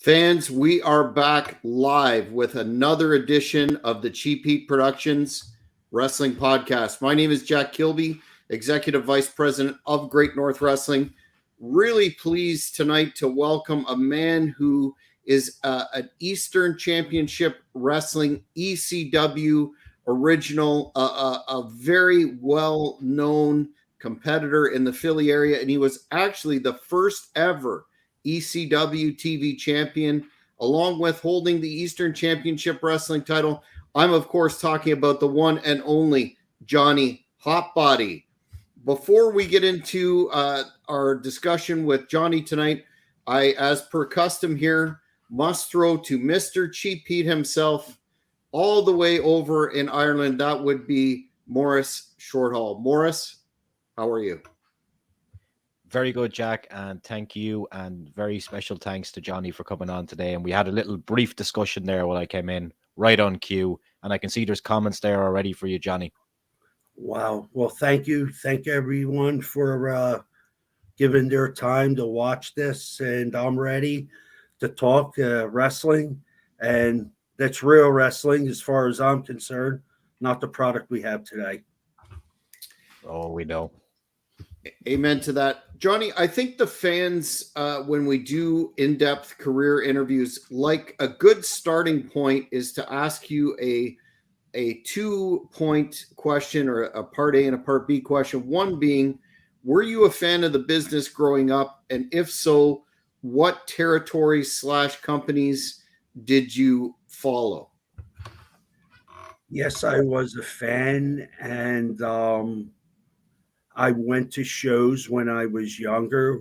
Fans, we are back live with another edition of the Cheap Heat Productions Wrestling Podcast. My name is Jack Kilby, Executive Vice President of Great North Wrestling. Really pleased tonight to welcome a man who is an Eastern Championship Wrestling ECW original, a very well-known competitor in the Philly area, and he was actually the first ever ECW TV champion, along with holding the Eastern Championship Wrestling title. I'm, of course, talking about the one and only Johnny Hotbody. Before we get into our discussion with Johnny tonight, I, as per custom here, must throw to Mr. Cheap Heat himself, all the way over in Ireland. That would be Morris Shorthall. Morris, how are you? Very good, Jack, and thank you, and very special thanks to Johnny for coming on today. And we had a little brief discussion there when I came in, right on cue, and I can see there's comments there already for you, Johnny. Wow. Well, thank you. Thank everyone for giving their time to watch this, and I'm ready to talk wrestling, and that's real wrestling as far as I'm concerned, not the product we have today. Oh, we know. Amen to that. Johnny, I think the fans, when we do in-depth career interviews, like a good starting point is to ask you a 2-point question, or a part A and a part B question. One being, were you a fan of the business growing up? And if so, what territories / companies did you follow? Yes, I was a fan, and I went to shows when I was younger,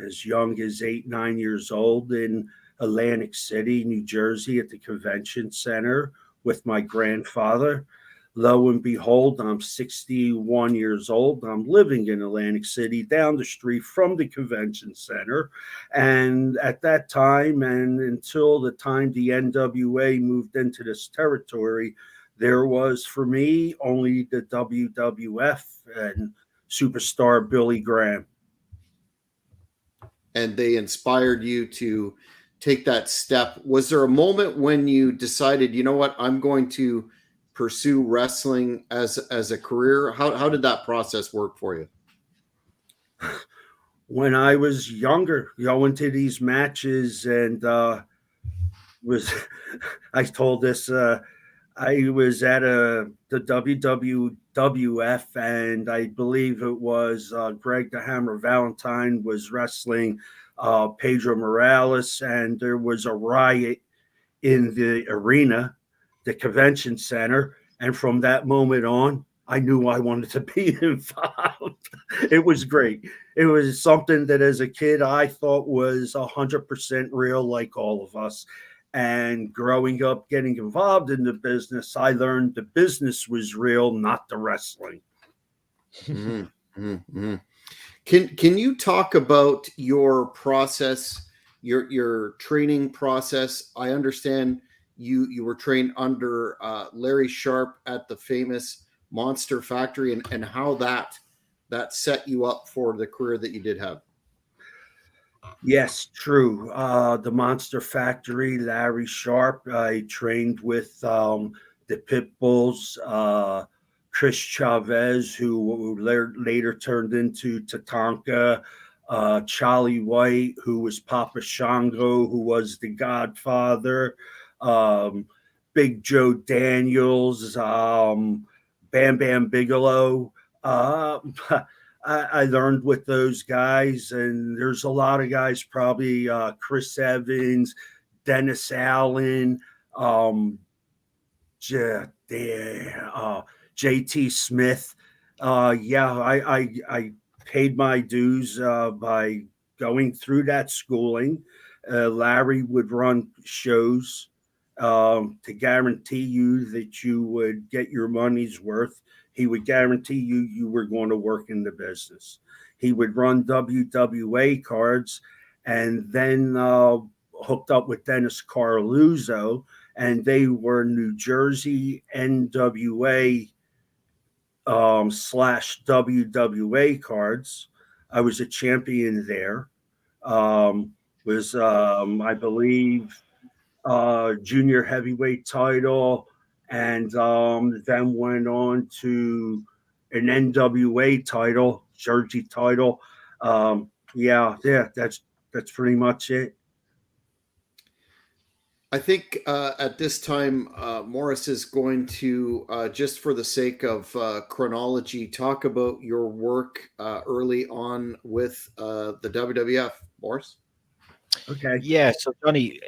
as young as 8, 9 years old in Atlantic City, New Jersey, at the convention center with my grandfather. Lo and behold, I'm 61 years old. I'm living in Atlantic City, down the street from the convention center. And at that time, and until the time the NWA moved into this territory, there was, for me, only the WWF and superstar Billy Graham. And they inspired you to take that step. Was there a moment when you decided, you know what, I'm going to pursue wrestling as a career? How did that process work for you? When I was younger, going to these matches, and was I told this I was at the WWF, and I believe it was Greg the Hammer Valentine was wrestling Pedro Morales, and there was a riot in the arena, the convention center. And from that moment on, I knew I wanted to be involved. It was great. It was something that as a kid I thought was 100% real, like all of us. And growing up, getting involved in the business, I learned the business was real, not the wrestling. Mm-hmm. Mm-hmm. Can you talk about your process, your training process? I understand you were trained under Larry Sharp at the famous Monster Factory, and how that set you up for the career that you did have. Yes, true. The Monster Factory, Larry Sharp. I trained with the Pitbulls, Chris Chavez, who later turned into Tatanka, Charlie White, who was Papa Shango, who was the Godfather, Big Joe Daniels, Bam Bam Bigelow. I learned with those guys, and there's a lot of guys, probably Chris Evans, Dennis Allen, JT Smith. I paid my dues by going through that schooling. Larry would run shows to guarantee you that you would get your money's worth. He would guarantee you were going to work in the business. He would run WWA cards, and then hooked up with Dennis Carluzzo, and they were New Jersey NWA / WWA cards. I was a champion there. Was I believe junior heavyweight title, and then went on to an NWA title, Jersey title. Yeah, that's pretty much it. I think at this time, Morris is going to, just for the sake of chronology, talk about your work early on with the WWF. Morris? Okay. Yeah, so Johnny,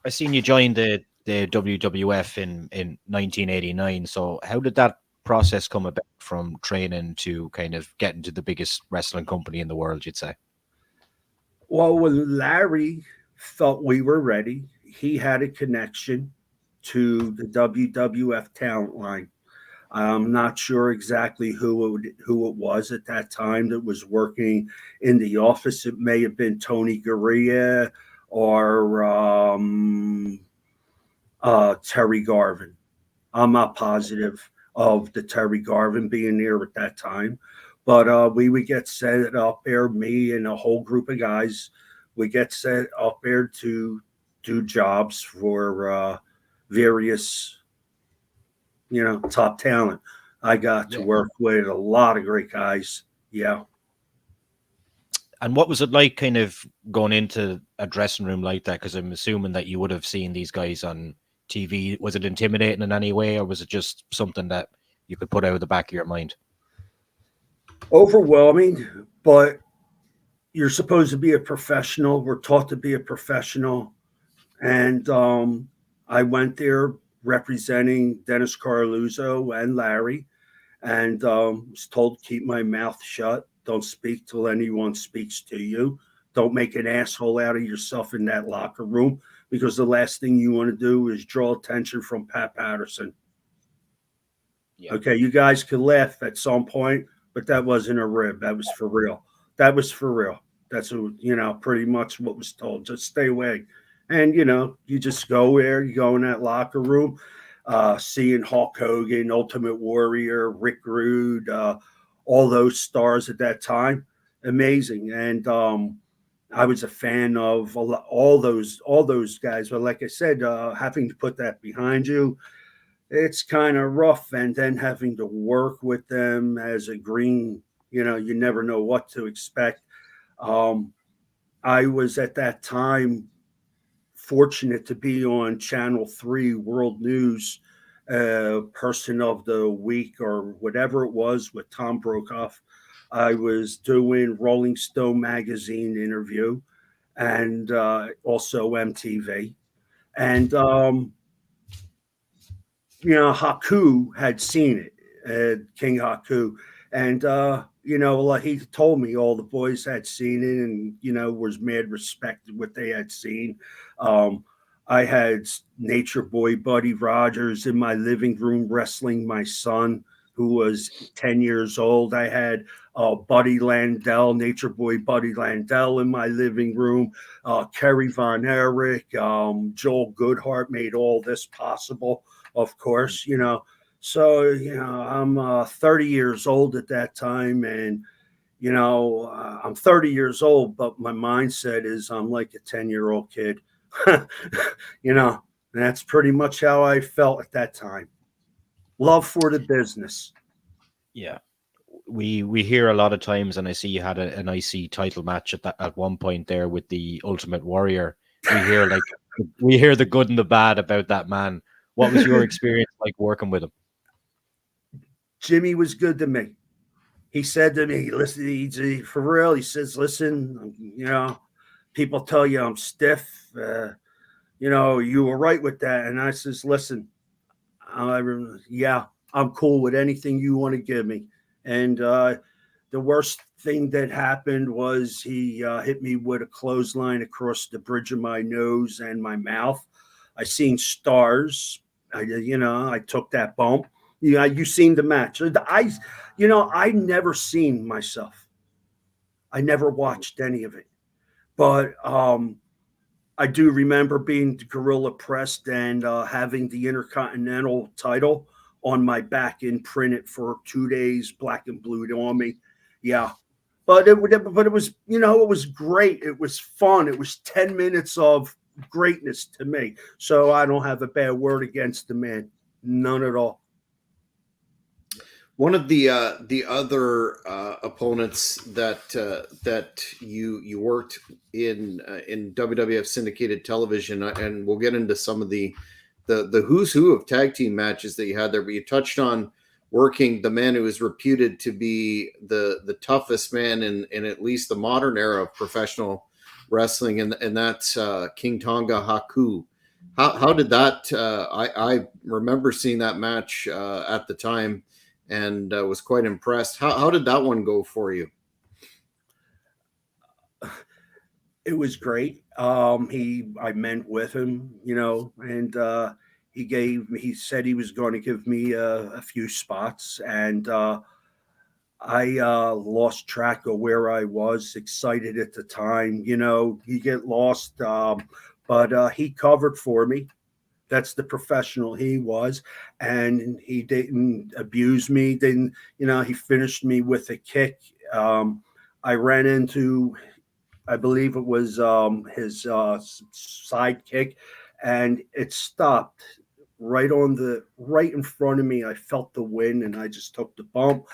I seen you join the WWF in 1989. So how did that process come about from training to kind of getting to the biggest wrestling company in the world, you'd say? Well, when Larry felt we were ready, he had a connection to the WWF talent line. I'm not sure exactly who it was at that time that was working in the office. It may have been Tony Garea or Terry Garvin. I'm not positive of the Terry Garvin being there at that time, but we would get set up there, me and a whole group of guys. We get set up there to do jobs for various, top talent. I got to Yeah. work with a lot of great guys. Yeah. And what was it like kind of going into a dressing room like that? Because I'm assuming that you would have seen these guys on TV. Was it intimidating in any way, or was it just something that you could put out of the back of your mind? Overwhelming, but you're supposed to be a professional. We're taught to be a professional. And I went there representing Dennis Carluzzo and Larry, and was told to keep my mouth shut. Don't speak till anyone speaks to you. Don't make an asshole out of yourself in that locker room, because the last thing you want to do is draw attention from Pat Patterson. Yeah. Okay, you guys could laugh at some point, but that wasn't a rib. That was for real. That was for real. That's pretty much what was told. Just stay away. And you just go there, you go in that locker room, seeing Hulk Hogan, Ultimate Warrior, Rick Rude, all those stars at that time. Amazing. And I was a fan of all those guys. But like I said, having to put that behind you, it's kind of rough, and then having to work with them as a green, you never know what to expect. um, I was at that time fortunate to be on Channel 3 World News, person of the week or whatever it was, with Tom Brokaw. I was doing Rolling Stone magazine interview, and also MTV, and Haku had seen it, King Haku, and like he told me all the boys had seen it, and was mad respected what they had seen. Um, I had Nature Boy Buddy Rogers in my living room wrestling my son, who was 10 years old. I had Buddy Landell, Nature Boy Buddy Landell, in my living room. Kerry Von Erich, Joel Goodhart made all this possible, of course. So, I'm 30 years old at that time, and, I'm 30 years old, but my mindset is I'm like a 10-year-old kid. you know, that's pretty much how I felt at that time. Love for the business. Yeah. We hear a lot of times, and I see you had an IC title match at one point there with the Ultimate Warrior. We hear the good and the bad about that man. What was your experience like working with him? Jimmy was good to me. He said to me, listen, for real, he says, listen, people tell you I'm stiff. You were right with that. And I says, listen, yeah, I'm cool with anything you want to give me. And the worst thing that happened was he hit me with a clothesline across the bridge of my nose and my mouth. I seen stars. I took that bump. You seen the match. I never seen myself. I never watched any of it. But I do remember being gorilla pressed and having the Intercontinental title on my back imprinted for 2 days, black and blue on me. Yeah. But it was, it was great. It was fun. It was 10 minutes of greatness to me. So I don't have a bad word against the man. None at all. One of the other opponents that you worked in WWF syndicated television, and we'll get into some of the who's who of tag team matches that you had there, but you touched on working the man who is reputed to be the toughest man in at least the modern era of professional wrestling, and that's King Tonga Haku. How did that? I remember seeing that match at the time, and was quite impressed. How did that one go for you? It was great. I met with him, and he said he was going to give me a few spots, and I lost track of where I was. Excited at the time, you get lost, but he covered for me. That's the professional he was, and he didn't abuse me. Didn't He finished me with a kick. I ran into, I believe it was his side kick, and it stopped right in front of me. I felt the wind, and I just took the bump.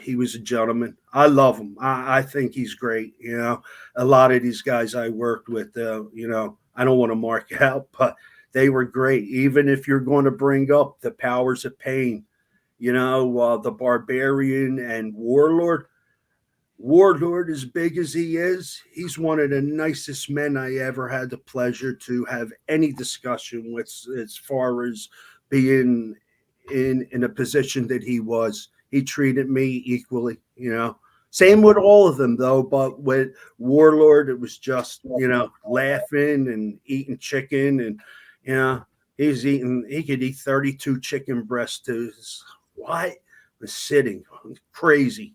He was a gentleman. I love him. I think he's great. A lot of these guys I worked with, I don't want to mark out, but they were great. Even if you're going to bring up the Powers of Pain, the Barbarian and Warlord. Warlord, as big as he is, he's one of the nicest men I ever had the pleasure to have any discussion with, as far as being in a position that he was. He treated me equally, Same with all of them, though, but with Warlord, it was just, laughing and eating chicken, and, he could eat 32 chicken breasts to what? Was sitting. Crazy.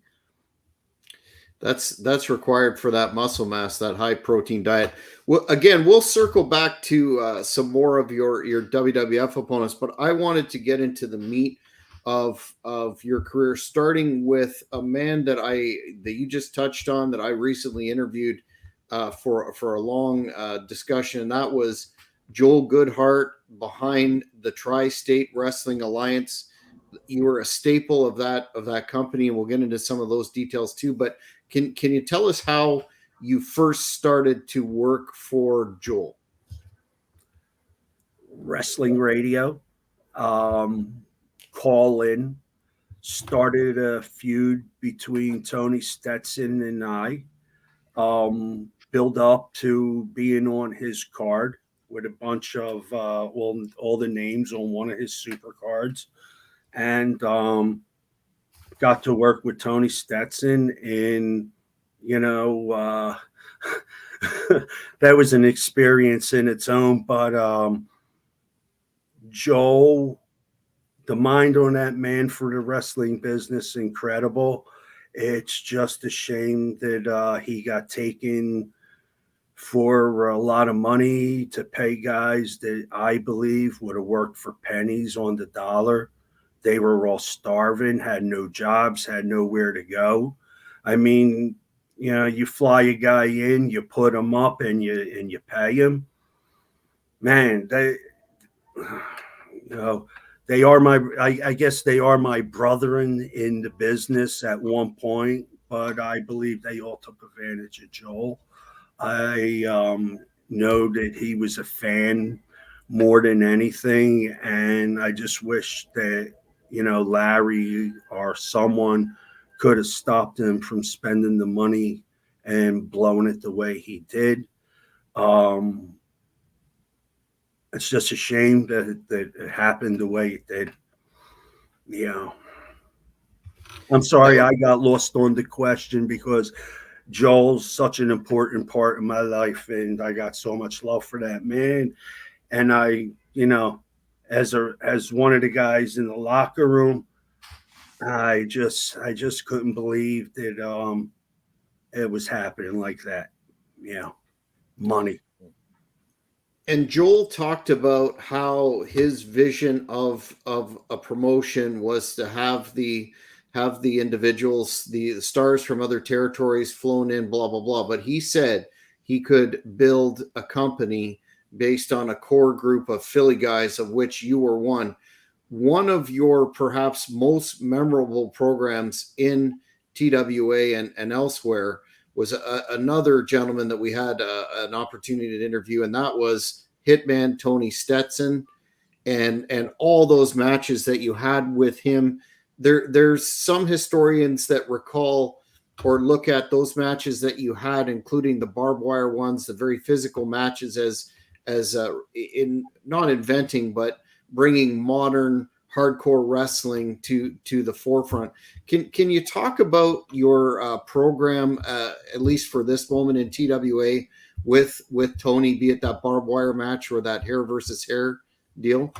That's required for that muscle mass, that high protein diet. Well, again, we'll circle back to some more of your WWF opponents, but I wanted to get into the meat of your career, starting with a man that you just touched on, that I recently interviewed for a long discussion, and that was Joel Goodhart behind the Tri-State Wrestling Alliance. You were a staple of that company, and we'll get into some of those details too. But can you tell us how you first started to work for Joel? Wrestling radio, call in, started a feud between Tony Stetson and I, build up to being on his card with a bunch of all the names on one of his super cards, and got to work with Tony Stetson, and that was an experience in its own. But Joe, the mind on that man for the wrestling business, incredible. It's just a shame that he got taken for a lot of money to pay guys that I believe would have worked for pennies on the dollar. They were all starving, had no jobs, had nowhere to go. I mean, you fly a guy in, you put him up, and you pay him. Man, they are I guess they are my brethren in the business at one point, but I believe they all took advantage of Joel. I know that he was a fan more than anything, and I just wish that Larry or someone could have stopped him from spending the money and blowing it the way he did. It's just a shame that it happened the way it did. I'm sorry I got lost on the question, because Joel's such an important part of my life, and I got so much love for that man. And I, as one of the guys in the locker room, I just couldn't believe that it was happening like that. Money. And Joel talked about how his vision of a promotion was to have the have the individuals, the stars from other territories flown in, blah, blah, blah. But he said he could build a company based on a core group of Philly guys, of which you were one. One of your perhaps most memorable programs in TWA and elsewhere was another gentleman that we had an opportunity to interview, and that was Hitman Tony Stetson, and all those matches that you had with him. There's some historians that recall or look at those matches that you had, including the barbed wire ones, the very physical matches, as in not inventing but bringing modern hardcore wrestling to the forefront. Can you talk about your program, at least for this moment in TWA, with Tony, be it that barbed wire match or that hair versus hair deal?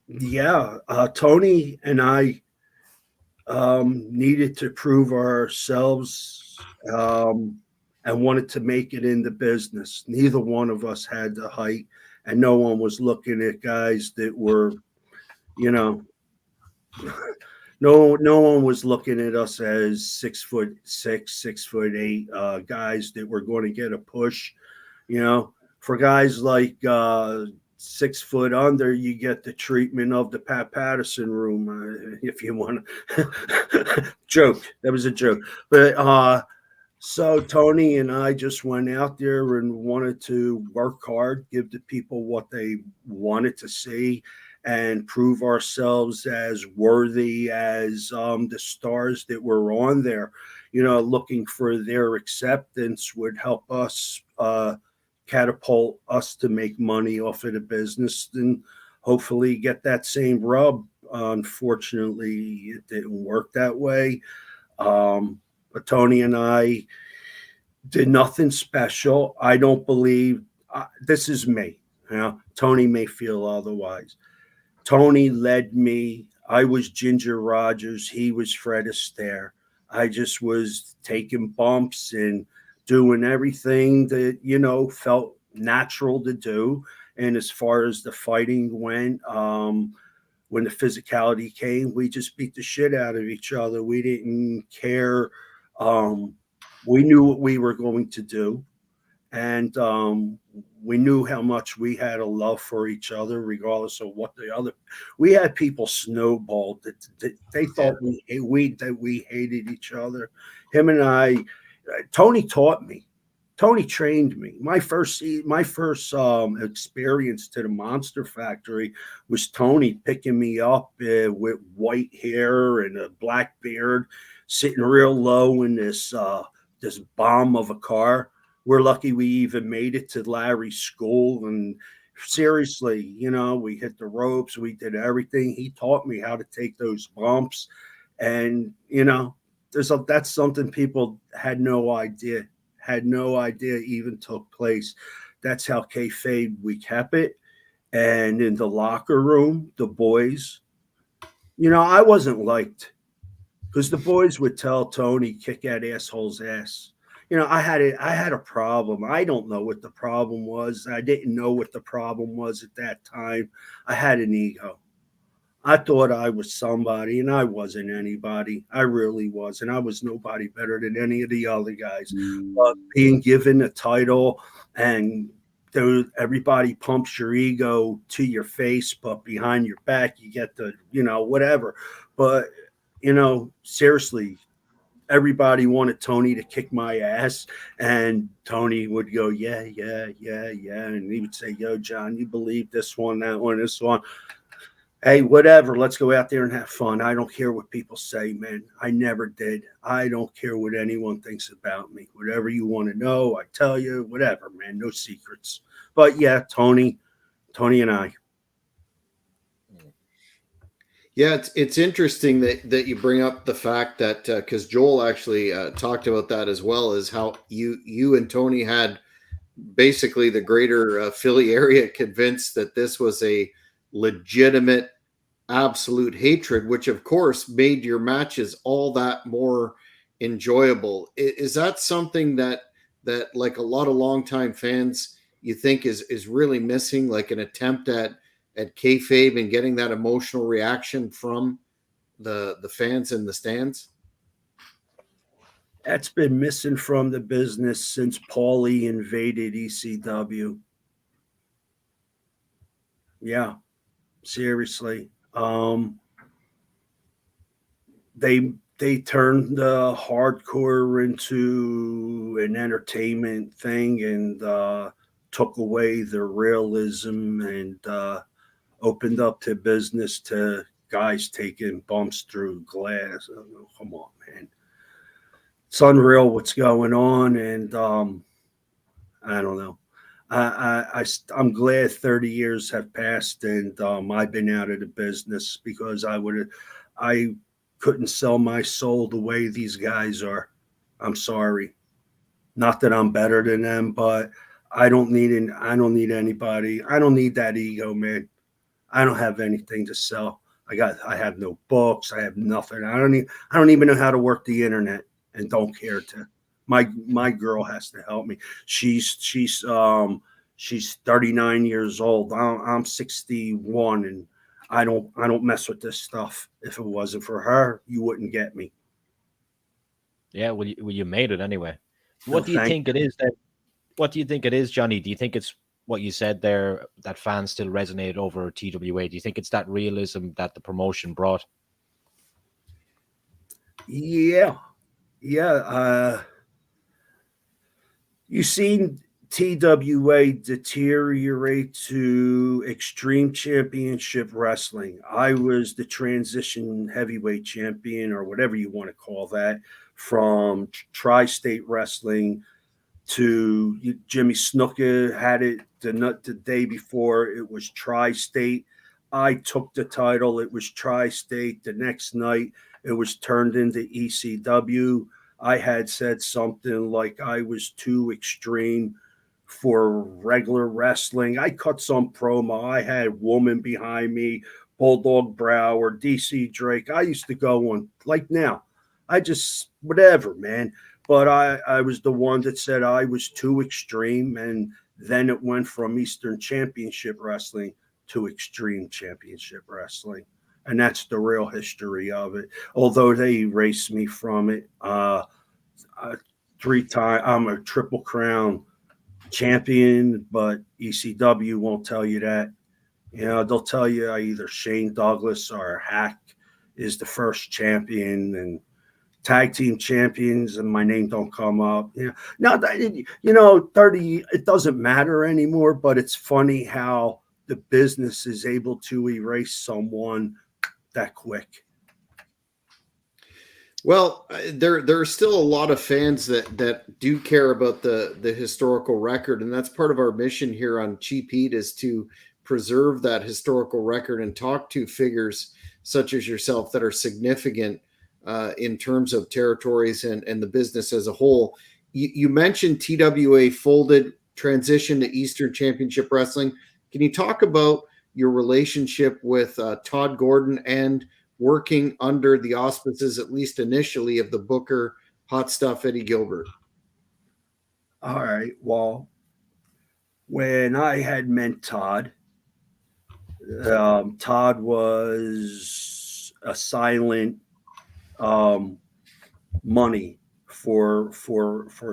Yeah, Tony and I needed to prove ourselves and wanted to make it in the business. Neither one of us had the height, and no one was looking at guys that were, you know, no one was looking at us as 6'6", 6'8" guys that were going to get a push. For guys like 6 foot under, you get the treatment of the Pat Patterson room, if you want to. Joke. That was a joke. But so Tony and I just went out there and wanted to work hard, give the people what they wanted to see, and prove ourselves as worthy as the stars that were on there. Looking for their acceptance would help us catapult us to make money off of the business and hopefully get that same rub. Unfortunately, it didn't work that way. But Tony and I did nothing special. I don't believe this is me. Tony may feel otherwise. Tony led me. I was Ginger Rogers. He was Fred Astaire. I just was taking bumps and doing everything that, felt natural to do. And as far as the fighting went, when the physicality came, we just beat the shit out of each other. We didn't care. We knew what we were going to do. And we knew how much we had a love for each other, regardless of what we had people snowballed that they thought we hated each other. Him and I, Tony taught me. Tony trained me. My first experience to the Monster Factory was Tony picking me up with white hair and a black beard, sitting real low in this bomb of a car. We're lucky we even made it to Larry's school. And seriously, we hit the ropes. We did everything. He taught me how to take those bumps. And, that's something people had no idea even took place. That's how kayfabe we kept it. And in the locker room, the boys, I wasn't liked because the boys would tell Tony, kick that asshole's ass. I had a problem. I don't know what the problem was. I didn't know what the problem was at that time. I had an ego. I thought I was somebody, and I wasn't anybody. I really wasn't. I was nobody better than any of the other guys. But being given a title and everybody pumps your ego to your face, but behind your back, you get the, whatever. But, seriously, everybody wanted Tony to kick my ass, and Tony would go, yeah. And he would say, yo, John, you believe this one, that one, this one. Hey, whatever. Let's go out there and have fun. I don't care what people say, man. I never did. I don't care what anyone thinks about me. Whatever you want to know, I tell you, whatever, man. No secrets. But yeah, Tony and I. Yeah, it's interesting that you bring up the fact that because Joel actually talked about that as well, as how you and Tony had basically the greater Philly area convinced that this was a legitimate, absolute hatred, which of course made your matches all that more enjoyable. Is that something that like a lot of longtime fans you think is really missing, like an attempt at kayfabe and getting that emotional reaction from the fans in the stands? That's been missing from the business since Paulie invaded ECW. Yeah, seriously. They turned hardcore into an entertainment thing and took away the realism and opened up to business to guys taking bumps through glass. Oh, come on, man. It's unreal what's going on, and I don't know. I'm glad 30 years have passed and I've been out of the business because I couldn't sell my soul the way these guys are. I'm sorry. Not that I'm better than them, but I don't need anybody. I don't need that ego, man. I don't have anything to sell. I have no books. I have nothing. I don't even know how to work the internet and don't care to. My girl has to help me. She's 39 years old. I'm 61 and I don't mess with this stuff. If it wasn't for her, you wouldn't get me. Yeah, well, you made it anyway. No, What do you thank think it is that? What do you think it is, Johnny? Do you think it's what you said there that fans still resonate over TWA? Do you think it's that realism that the promotion brought? Yeah, yeah. You seen TWA deteriorate to Extreme Championship Wrestling. I was the transition heavyweight champion, or whatever you want to call that, from Tri State Wrestling to Jimmy Snuka had it the day before. It was Tri State. I took the title. It was Tri State. The next night, it was turned into ECW. I had said something like I was too extreme for regular wrestling. I cut some promo. I had Woman behind me, Bulldog Brower, DC Drake. I used to go on like now. I just whatever, man. But I was the one that said I was too extreme, and then it went from Eastern Championship Wrestling to Extreme Championship Wrestling. And that's the real history of it. Although they erased me from it, 3 times I'm a Triple Crown champion, but ECW won't tell you that. You know, they'll tell you either Shane Douglas or Hack is the first champion and tag team champions, and my name don't come up. Yeah, now you know, 30. It doesn't matter anymore. But it's funny how the business is able to erase someone that quick. Well, there are still a lot of fans that do care about the historical record, and that's part of our mission here on Cheap Heat is to preserve that historical record and talk to figures such as yourself that are significant in terms of territories and the business as a whole. You mentioned TWA folded, transition to Eastern Championship Wrestling. Can you talk about your relationship with Todd Gordon and working under the auspices, at least initially, of the booker Hot Stuff Eddie Gilbert? All right. Well, when I had met Todd, Todd was a silent money for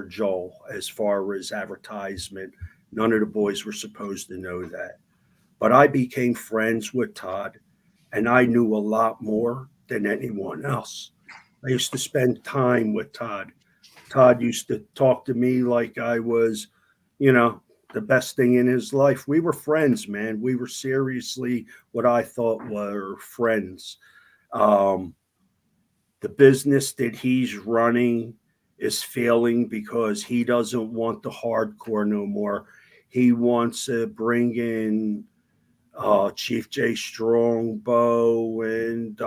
Joel as far as advertisement. None of the boys were supposed to know that. But I became friends with Todd, and I knew a lot more than anyone else. I used to spend time with Todd. Todd used to talk to me like I was, you know, the best thing in his life. We were friends, man. We were seriously what I thought were friends. Um, the business that he's running is failing because he doesn't want the hardcore no more. He wants to bring in Chief J Strongbow and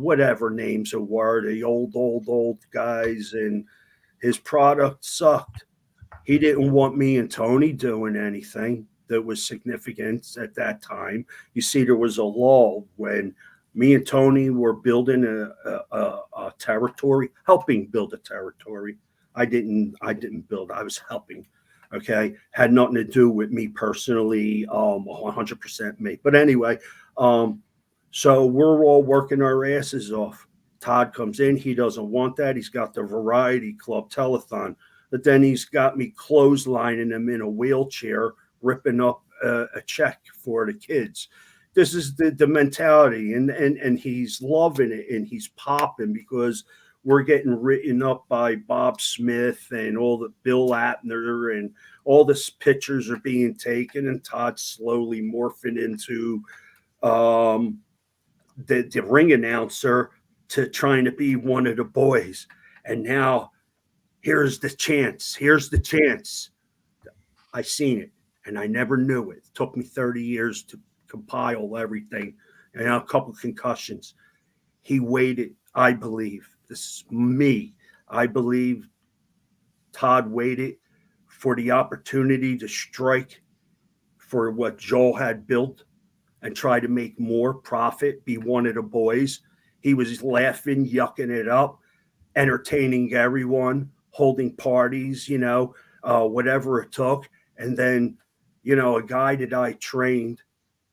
whatever names it were, the old guys, and his product sucked. He didn't want me and Tony doing anything that was significant at that time. You see, there was a lull when me and Tony were building a territory, helping build a territory. I didn't build. I was helping. Okay, had nothing to do with me personally. 100% me. But anyway, So we're all working our asses off. Todd comes in. He doesn't want that. He's got the Variety Club telethon. But then he's got me clotheslining him in a wheelchair, ripping up a check for the kids. This is the mentality. And he's loving it, and he's popping because we're getting written up by Bob Smith and all the Bill Apner, and all the pictures are being taken, and Todd's slowly morphing into the ring announcer to trying to be one of the boys. And now here's the chance. Here's the chance. I seen it, and I never knew it. It took me 30 years to compile everything, and a couple concussions. He waited, I believe. This is me. I believe Todd waited for the opportunity to strike for what Joel had built and try to make more profit, be one of the boys. He was laughing, yucking it up, entertaining everyone, holding parties, whatever it took. And then, a guy that I trained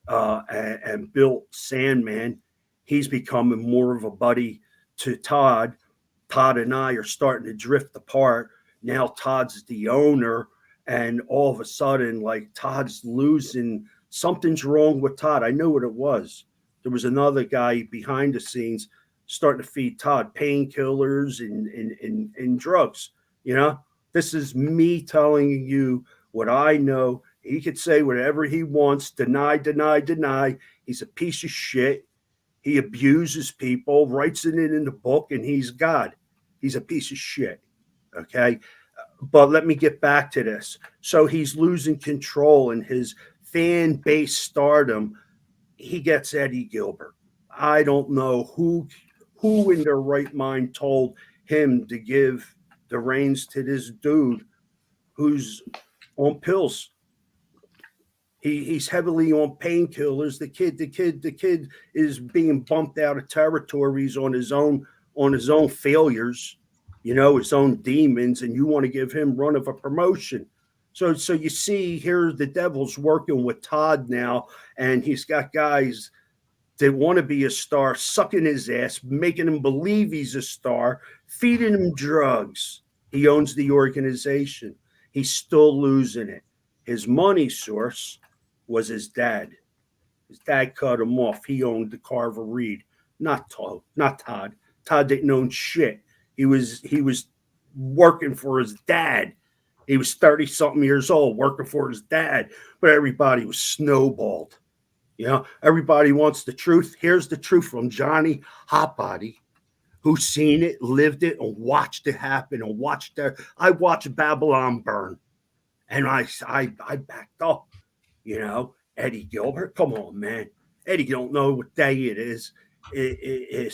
and built, Sandman, he's becoming more of a buddy to Todd. Todd and I are starting to drift apart. Now Todd's the owner, and all of a sudden, like, Todd's losing. Something's wrong with Todd. I knew what it was. There was another guy behind the scenes starting to feed Todd painkillers and drugs. This is me telling you what I know. He could say whatever he wants, deny. He's a piece of shit. He abuses people, writes it in the book, and he's God. He's a piece of shit. Okay. But let me get back to this. So he's losing control in his fan base stardom. He gets Eddie Gilbert. I don't know who in their right mind told him to give the reins to this dude who's on pills. He's heavily on painkillers. The kid is being bumped out of territories on his own failures, his own demons, and you want to give him run of a promotion. So you see here the devil's working with Todd now, and he's got guys that want to be a star, sucking his ass, making him believe he's a star, feeding him drugs. He owns the organization. He's still losing it. His money source was his dad. His dad cut him off. He owned the Carver Reed, not Todd. Todd didn't own shit. He was working for his dad. He was 30-something years old working for his dad, but everybody was snowballed. Everybody wants the truth. Here's the truth from Johnny Hotbody, who seen it, lived it, and watched it happen, and I watched Babylon burn, and I backed up. Eddie Gilbert, come on, man. Eddie don't know what day it is.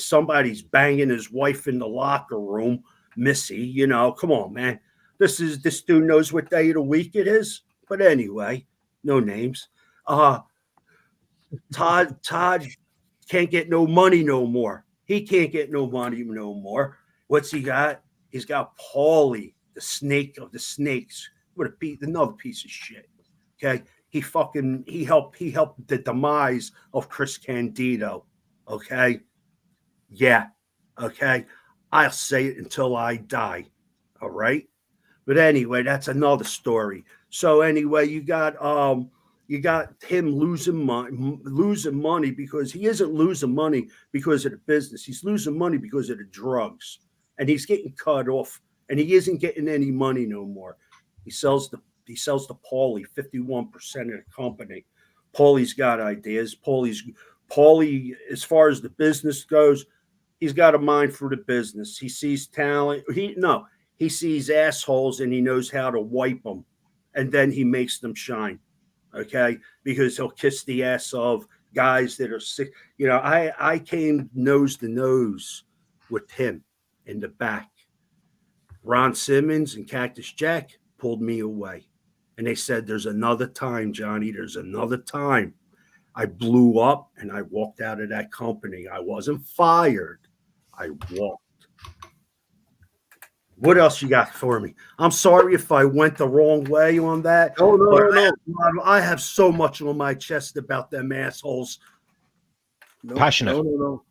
Somebody's banging his wife in the locker room, Missy. Come on, man. This dude knows what day of the week it is. But anyway, no names. Todd can't get no money no more. He can't get no money no more. What's he got? He's got Paulie, the snake of the snakes. What another piece of shit. Okay. He helped the demise of Chris Candido. Okay. Yeah. Okay. I'll say it until I die. All right. But anyway, that's another story. So anyway, you got him losing money because he isn't losing money because of the business. He's losing money because of the drugs, and he's getting cut off, and he isn't getting any money no more. He sells to Paulie 51% of the company. Paulie's got ideas. Paulie, as far as the business goes, he's got a mind for the business. He sees talent. He sees assholes, and he knows how to wipe them, and then he makes them shine. Okay, because he'll kiss the ass of guys that are sick. I came nose to nose with him in the back. Ron Simmons and Cactus Jack pulled me away. And they said, there's another time, Johnny. There's another time. I blew up and I walked out of that company. I wasn't fired. I walked. What else you got for me? I'm sorry if I went the wrong way on that. Oh, no. I have so much on my chest about them assholes. No, Passionate. no.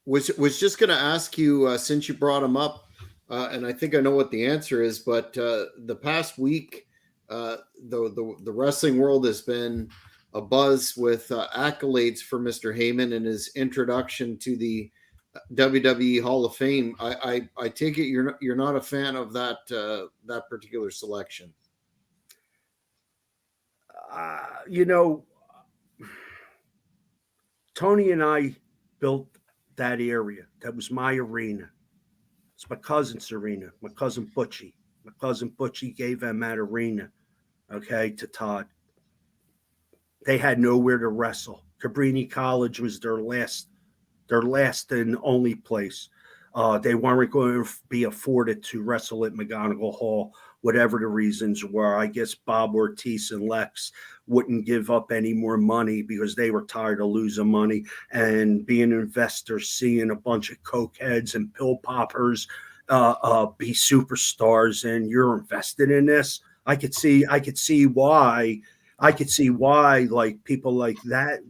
Was just going to ask you since you brought him up, and I think I know what the answer is. But the past week, the wrestling world has been a buzz with accolades for Mr. Heyman and his introduction to the WWE Hall of Fame. I take it you're not a fan of that particular selection. Tony and I built that area. That was my arena. It's my cousin's arena. My cousin Butchie. My cousin Butchie gave them that arena, okay, to Todd. They had nowhere to wrestle. Cabrini College was their last and only place. They weren't going to be afforded to wrestle at McGonigal Hall, whatever the reasons were. I guess Bob Ortiz and Lex wouldn't give up any more money because they were tired of losing money and being investors, seeing a bunch of cokeheads and pill poppers be superstars, and you're invested in this. I could see why. Like people like that,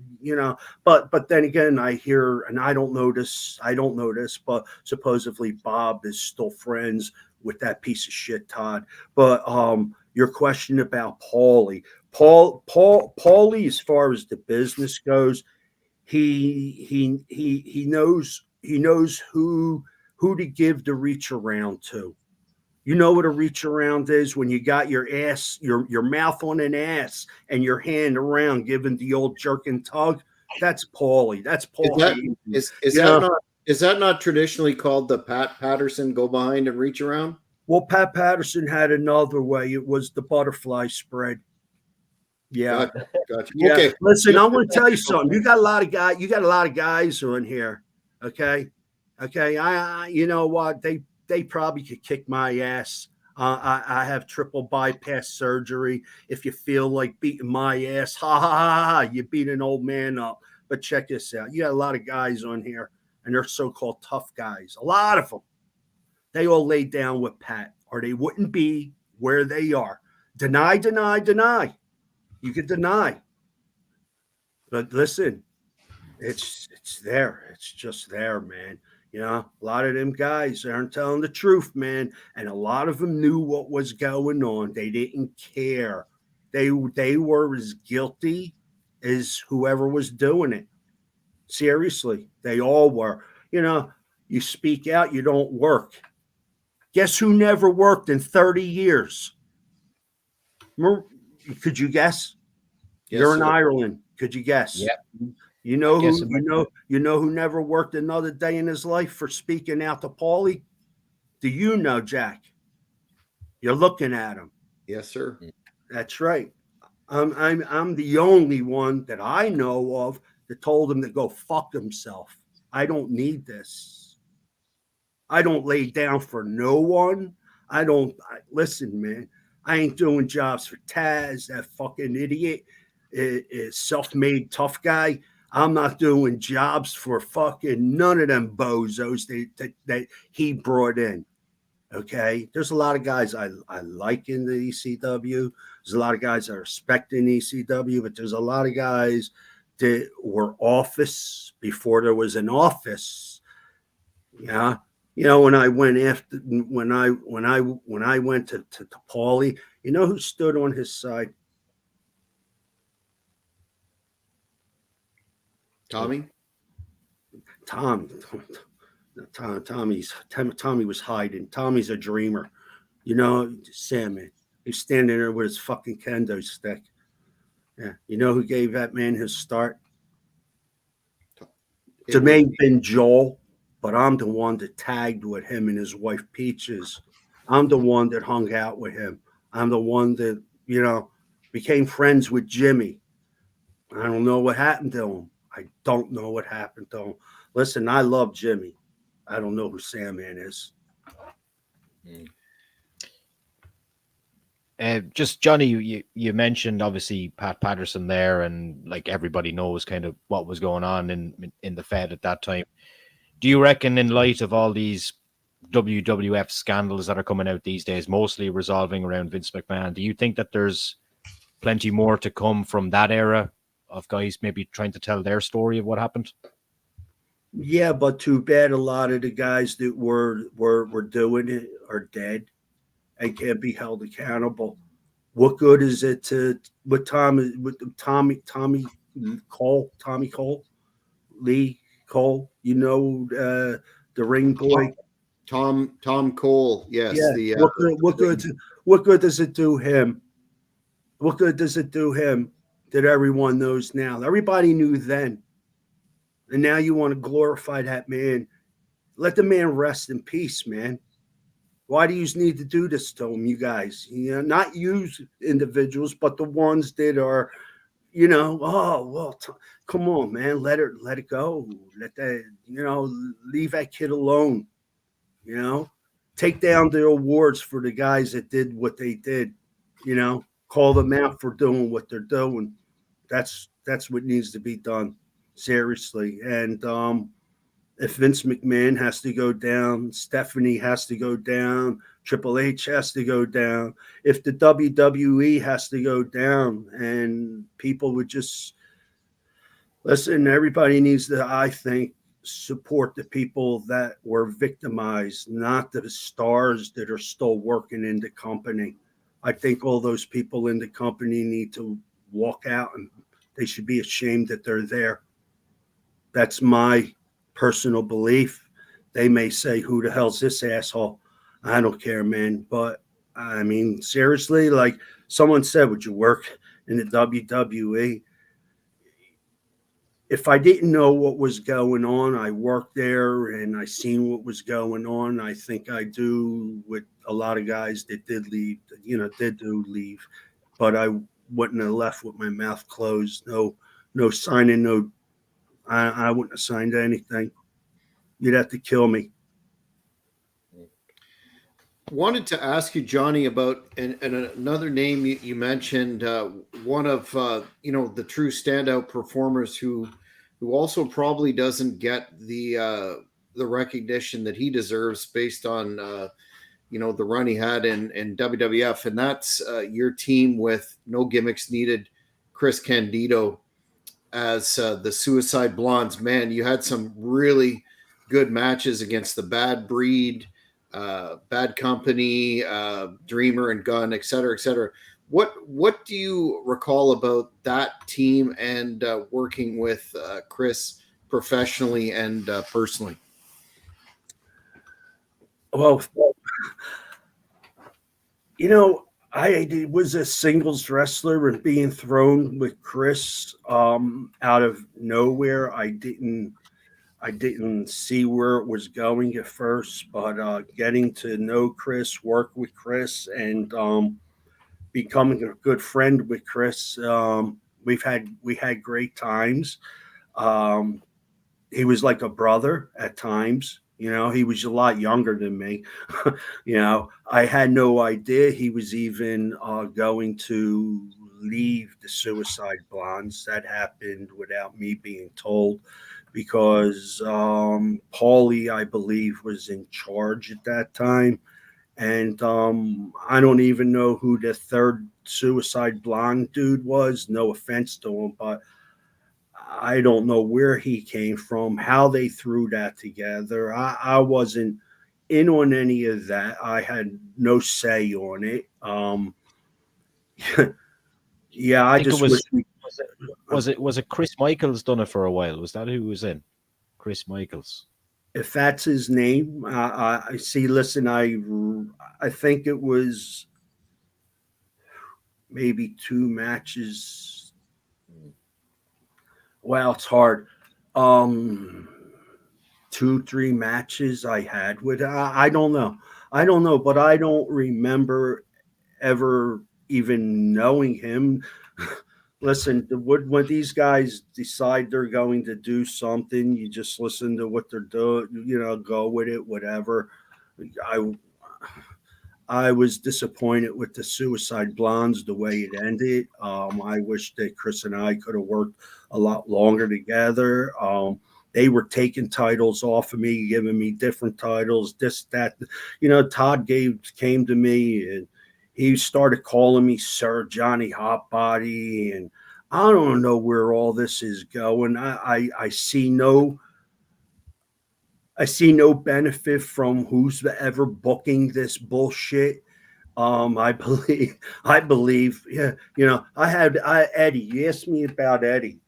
but then again, I hear, and I don't know this, but supposedly Bob is still friends with that piece of shit, Todd. But your question about Paulie, as far as the business goes, he knows who to give the reach around to. You know what a reach around is? When you got your ass, your mouth on an ass and your hand around giving the old jerk and tug. That's Paulie. That's Paul. Is that not traditionally called the Pat Patterson go behind and reach around? Well, Pat Patterson had another way. It was the butterfly spread. Yeah. Gotcha. Yeah. Okay. Listen, I'm going to tell you something. You got a lot of guys on here. Okay. I you know what? They probably could kick my ass. I have triple bypass surgery. If you feel like beating my ass, ha ha ha ha, you beat an old man up. But check this out. You got a lot of guys on here, and they're so-called tough guys. A lot of them. They all laid down with Pat, or they wouldn't be where they are. Deny. You could deny. But listen, it's there. It's just there, man. A lot of them guys aren't telling the truth, man. And a lot of them knew what was going on. They didn't care. They were as guilty as whoever was doing it. Seriously, they all were. You speak out, you don't work. Guess who never worked in 30 years? Could you guess? Yes, You're in sir. Ireland. Could you guess? Yep. You know who never worked another day in his life for speaking out to Paulie? Do you know, Jack? You're looking at him. Yes, sir. That's right. I'm the only one that I know of that told him to go fuck himself. I don't need this. I don't lay down for no one. Listen, man. I ain't doing jobs for Taz, that fucking idiot, is self-made tough guy. I'm not doing jobs for fucking none of them bozos that he brought in. Okay. There's a lot of guys I like in the ECW. There's a lot of guys that are respecting ECW, but there's a lot of guys that were office before there was an office. Yeah. When I went when I went to Paulie, you know who stood on his side? Tommy was hiding. Tommy's a dreamer. Sam, man. He's standing there with his fucking kendo stick. Yeah. You know who gave that man his start? To me, been Joel, but I'm the one that tagged with him and his wife Peaches. I'm the one that hung out with him. I'm the one that, became friends with Jimmy. I don't know what happened to him. I don't know what happened to him. Listen, I love Jimmy. I don't know who Sandman is. Just Johnny, you mentioned obviously Pat Patterson there, and like everybody knows kind of what was going on in the Fed at that time. Do you reckon, in light of all these WWF scandals that are coming out these days, mostly resolving around Vince McMahon, do you think that there's plenty more to come from that era of guys maybe trying to tell their story of what happened. Yeah, but too bad a lot of the guys that were doing it are dead and can't be held accountable. What good is it to with Tommy Cole, Lee Cole, the ring boy. Tom Cole, yes. Yeah. What good does it do him? What good does it do him that everyone knows now? Everybody knew then. And now you want to glorify that man. Let the man rest in peace, man. Why do you need to do this to him, you guys? Not you individuals, but the ones that are, oh well, come on, man, let it go. Let that, leave that kid alone. Take down the awards for the guys that did what they did. Call them out for doing what they're doing. That's what needs to be done, seriously. And if Vince McMahon has to go down, Stephanie has to go down, Triple H has to go down, if the WWE has to go down, and people would just listen, everybody needs to, I think, support the people that were victimized, not the stars that are still working in the company. I think all those people in the company need to walk out, and they should be ashamed that they're there. That's my personal belief. They may say, who the hell's this asshole? I don't care, man. But I mean, seriously, like someone said, would you work in the WWE? If I didn't know what was going on, I worked there and I seen what was going on. I think I do with a lot of guys that did leave, did do leave, but I wouldn't have left with my mouth closed. No signing, I wouldn't have signed anything. You'd have to kill me. Wanted to ask you, Johnny, about and another name you mentioned, one of the true standout performers who also probably doesn't get the recognition that he deserves based on the run he had in WWF, and that's your team with no gimmicks needed, Chris Candido as the Suicide Blondes. Man, you had some really good matches against the Bad Breed, Bad Company, Dreamer and Gunn, et cetera, et cetera. What do you recall about that team and working with Chris professionally and personally? Well, I was a singles wrestler and being thrown with Chris out of nowhere. I didn't see where it was going at first, but getting to know Chris, work with Chris, and becoming a good friend with Chris, we had great times. He was like a brother at times. He was a lot younger than me. I had no idea he was even going to leave the Suicide Blondes. That happened without me being told, because Paulie, I believe, was in charge at that time. And I don't even know who the third Suicide Blonde dude was. No offense to him, but I don't know where he came from, how they threw that together. I wasn't in on any of that. I had no say on it. Yeah, I just wish was it Chris Michaels done it for a while? Was that who was in? Chris Michaels. If that's his name, I see. Listen, I think it was maybe 2 matches. Well, it's hard. 2-3 matches I had with. I don't know. But I don't remember ever even knowing him. Listen, when these guys decide they're going to do something, you just listen to what they're doing. Go with it, whatever. I was disappointed with the Suicide Blondes, the way it ended. I wish that Chris and I could have worked a lot longer together. They were taking titles off of me, giving me different titles, this, that. Todd came to me and he started calling me Sir Johnny Hotbody, and I don't know where all this is going. I see no benefit from who's ever booking this bullshit. I believe, yeah, Eddie. You asked me about Eddie.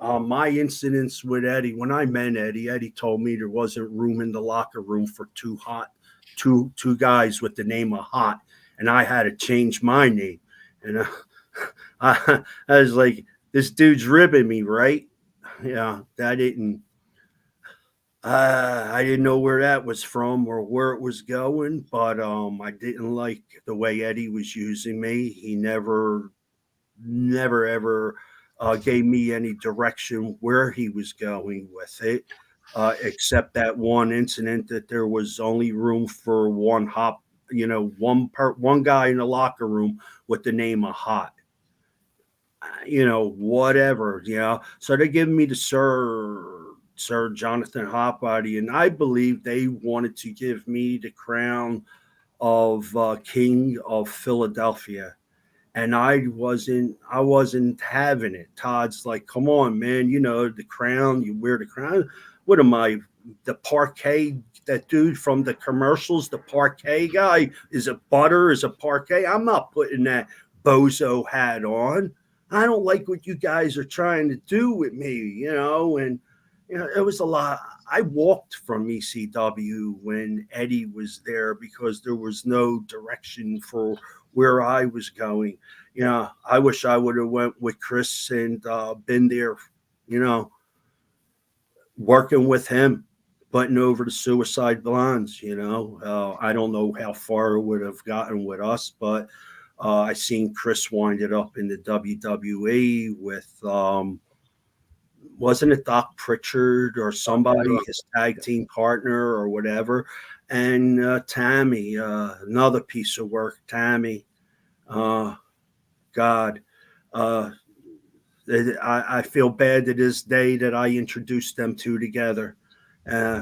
My incidents with Eddie, when I met Eddie told me there wasn't room in the locker room for two guys with the name of Hot, and I had to change my name. And I was like, this dude's ribbing me, right? Yeah, I didn't know where that was from or where it was going, but I didn't like the way Eddie was using me. He never ever gave me any direction where he was going with it, except that one incident that there was only room for one guy in the locker room with the name of Hot. Whatever, So they give me the Sir Jonathan Hotbody, and I believe they wanted to give me the crown of King of Philadelphia, and I wasn't having it. Todd's like, come on, man, the crown, you wear the crown. What am I, the parquet? That dude from the commercials, the parquet guy, is a parquet? I'm not putting that bozo hat on. I don't like what you guys are trying to do with me, and it was a lot. I walked from ECW when Eddie was there because there was no direction for where I was going. I wish I would have went with Chris and been there, you know, working with him, putting over the Suicide Blondes. I don't know how far it would have gotten with us, but I seen Chris wind it up in the WWE with wasn't it Doc Pritchard or somebody, his tag team partner or whatever, and Tammy, another piece of work, Tammy. God, uh, I feel bad to this day that I introduced them two together.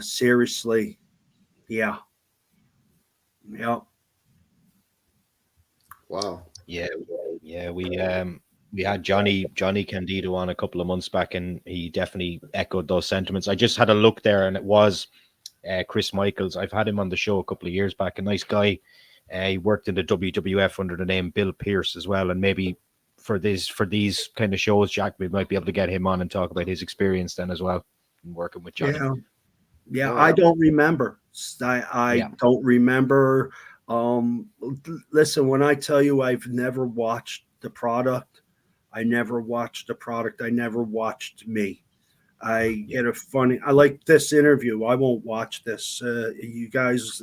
Seriously, yeah, yeah. Wow. Yeah, we had Johnny Candido on a couple of months back, and he definitely echoed those sentiments. I just had a look there, and it was Chris Michaels. I've had him on the show a couple of years back. A nice guy. He worked in the WWF under the name Bill Pierce as well, and maybe for these kind of shows, Jack, we might be able to get him on and talk about his experience then as well, working with Johnny. Yeah. I don't remember. I don't remember. Listen, when I tell you I've never watched the product, I never watched the product. I never watched me. I like this interview. I won't watch this. You guys,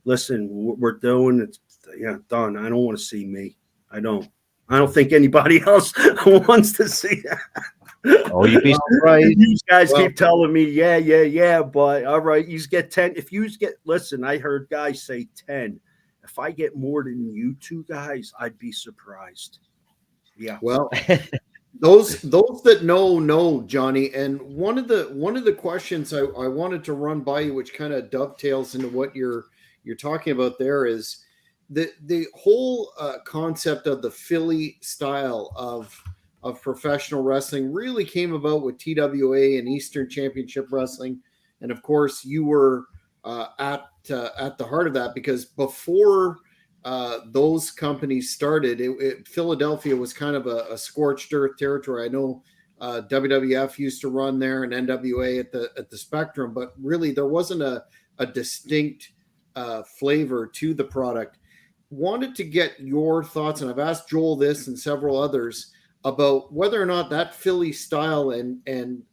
listen, we're doing it. Yeah, done. I don't want to see me. I don't think anybody else wants to see that. Oh, you'd be surprised. You guys keep telling me, yeah, but all right, you get 10. If you listen, I heard guys say 10. If I get more than you two guys, I'd be surprised. Yeah. Well, those that know Johnny, and one of the questions I wanted to run by you, which kind of dovetails into what you're talking about there, is the whole concept of the Philly style of professional wrestling really came about with TWA and Eastern Championship Wrestling, and of course you were at the heart of that, because before those companies started, Philadelphia was kind of a scorched earth territory. I know WWF used to run there and NWA at the Spectrum, but really there wasn't a distinct flavor to the product. Wanted to get your thoughts, and I've asked Joel this and several others, about whether or not that Philly style and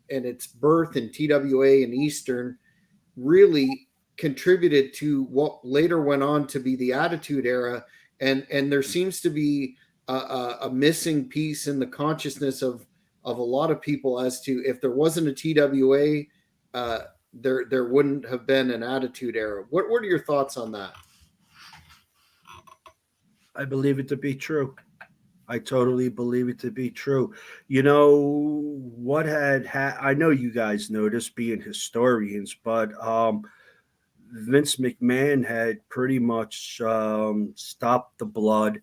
its birth in TWA and Eastern really contributed to what later went on to be the Attitude Era, and there seems to be a missing piece in the consciousness of a lot of people as to, if there wasn't a TWA, there wouldn't have been an Attitude Era. What are your thoughts on that? I believe it to be true. I totally believe it to be true. You know what I know you guys know this, being historians, but Vince McMahon had pretty much stopped the blood,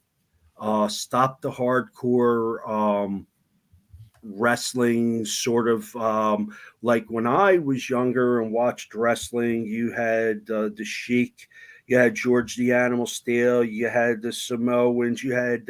stopped the hardcore wrestling sort of like when I was younger and watched wrestling, you had the Sheik, you had George the Animal Steel, you had the Samoans, you had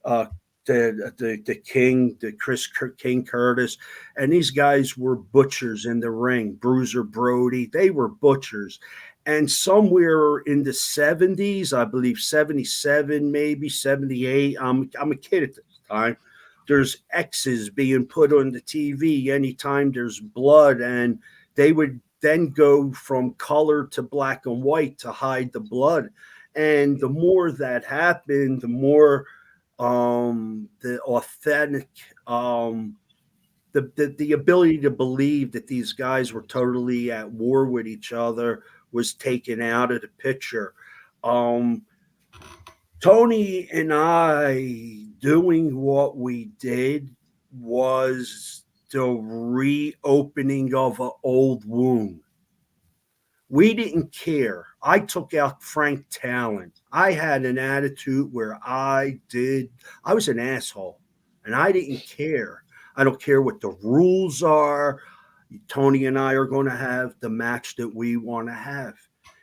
uh, the King, the King Curtis, and these guys were butchers in the ring. Bruiser Brody, they were butchers. And somewhere in the 70s, I believe 77, maybe 78, I'm a kid at this time, there's X's being put on the TV anytime there's blood, and they would then go from color to black and white to hide the blood. And the more that happened, the more the authentic, the ability to believe that these guys were totally at war with each other was taken out of the picture. Um, Tony and I doing what we did was the reopening of an old wound. We didn't care. I took out Frank Talon. I had an attitude where I was an asshole and I didn't care. I don't care what the rules are. Tony and I are going to have the match that we want to have.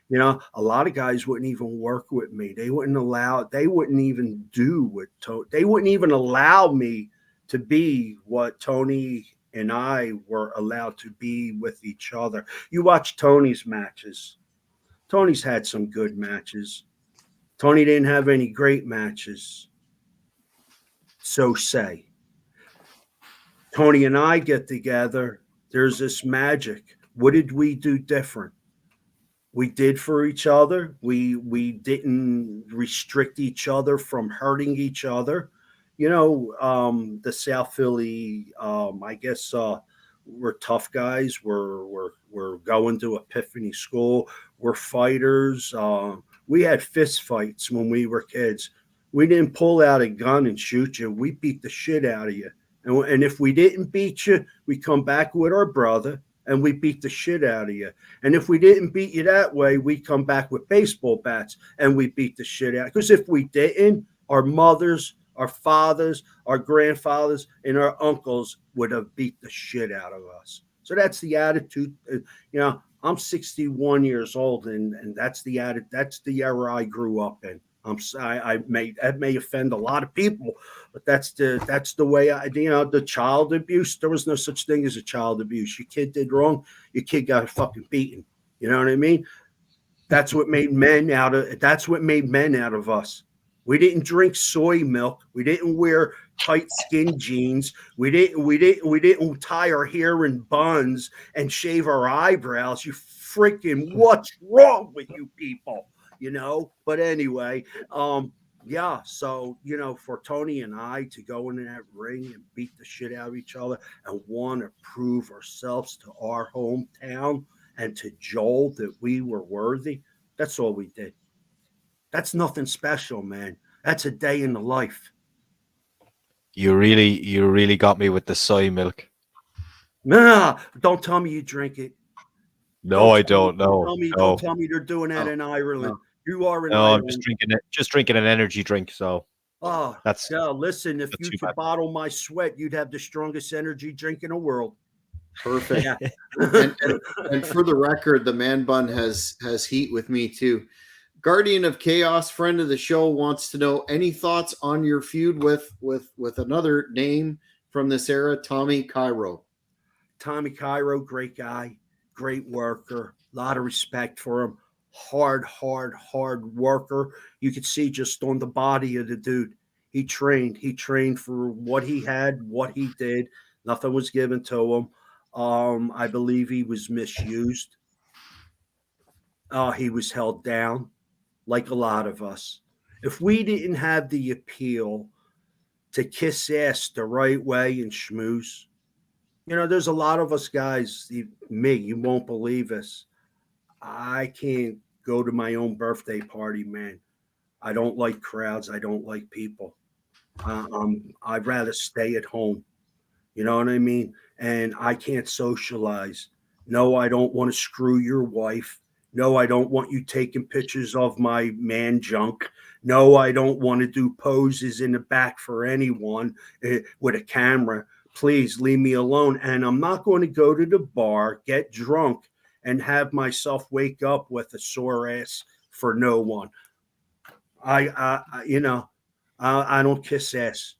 You know, a lot of guys wouldn't even work with me. They wouldn't even do what they wouldn't even allow me to be what Tony and I were allowed to be with each other. You watch Tony's matches. Tony's had some good matches. Tony didn't have any great matches. So say. Tony and I get together. There's this magic. What did we do different? We did for each other. We didn't restrict each other from hurting each other. You know, the South Philly, I guess we're tough guys. We're going to Epiphany School. We're fighters. We had fist fights when we were kids. We didn't pull out a gun and shoot you. We beat the shit out of you. And if we didn't beat you, we come back with our brother and we beat the shit out of you. And if we didn't beat you that way, we come back with baseball bats and we beat the shit out. Because if we didn't, our mothers, our fathers, our grandfathers, and our uncles would have beat the shit out of us. So that's the attitude. You know, I'm 61 years old, and that's the attitude. That's the era I grew up in. That may offend a lot of people, but that's the way the child abuse. There was no such thing as a child abuse. Your kid did wrong, your kid got fucking beaten. You know what I mean? That's what made men out of us. We didn't drink soy milk. We didn't wear tight skin jeans. We didn't tie our hair in buns and shave our eyebrows. You freaking, what's wrong with you people? You know, but anyway, yeah. So, you know, for Tony and I to go in that ring and beat the shit out of each other and want to prove ourselves to our hometown and to Joel that we were worthy, that's all we did. That's nothing special, man. That's a day in the life. You really got me with the soy milk. Nah, don't tell me you drink it. No, I don't know. Don't tell me they're doing that in Ireland. No. You are in No, Ireland. I'm just drinking an energy drink. So oh, that's yeah. Listen, if that's you too could bad. bottle my sweat, you'd have the strongest energy drink in the world. Perfect. Yeah. and for the record, the man bun has heat with me too. Guardian of Chaos, friend of the show, wants to know any thoughts on your feud with another name from this era, Tommy Cairo. Tommy Cairo, great guy, great worker, a lot of respect for him. Hard worker. You could see just on the body of the dude. He trained for what he had, what he did. Nothing was given to him. I believe he was misused. He was held down like a lot of us. If we didn't have the appeal to kiss ass the right way and schmooze, you know, there's a lot of us guys, you won't believe this. I can't go to my own birthday party, man. I don't like crowds. I don't like people. I'd rather stay at home. You know what I mean? And I can't socialize. No, I don't want to screw your wife. No, I don't want you taking pictures of my man junk. No, I don't want to do poses in the back for anyone with a camera. please leave me alone. And I'm not going to go to the bar, get drunk, and have myself wake up with a sore ass for no one. I don't kiss ass.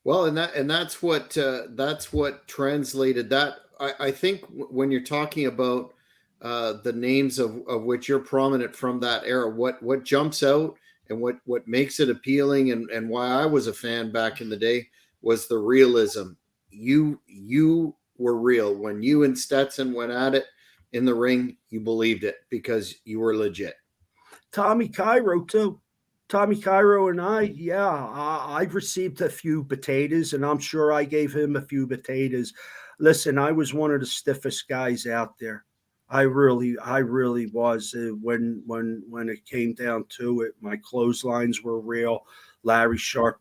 Well, and that's what translated that. I think when you're talking about the names of which you're prominent from that era, what jumps out and what makes it appealing and why I was a fan back in the day was the realism. You were real when you and Stetson went at it in the ring. You believed it because you were legit. Tommy Cairo too. Tommy Cairo and I've received a few potatoes, and I'm sure I gave him a few potatoes. Listen, I was one of the stiffest guys out there. I really was. When it came down to it, my clotheslines were real. Larry Sharp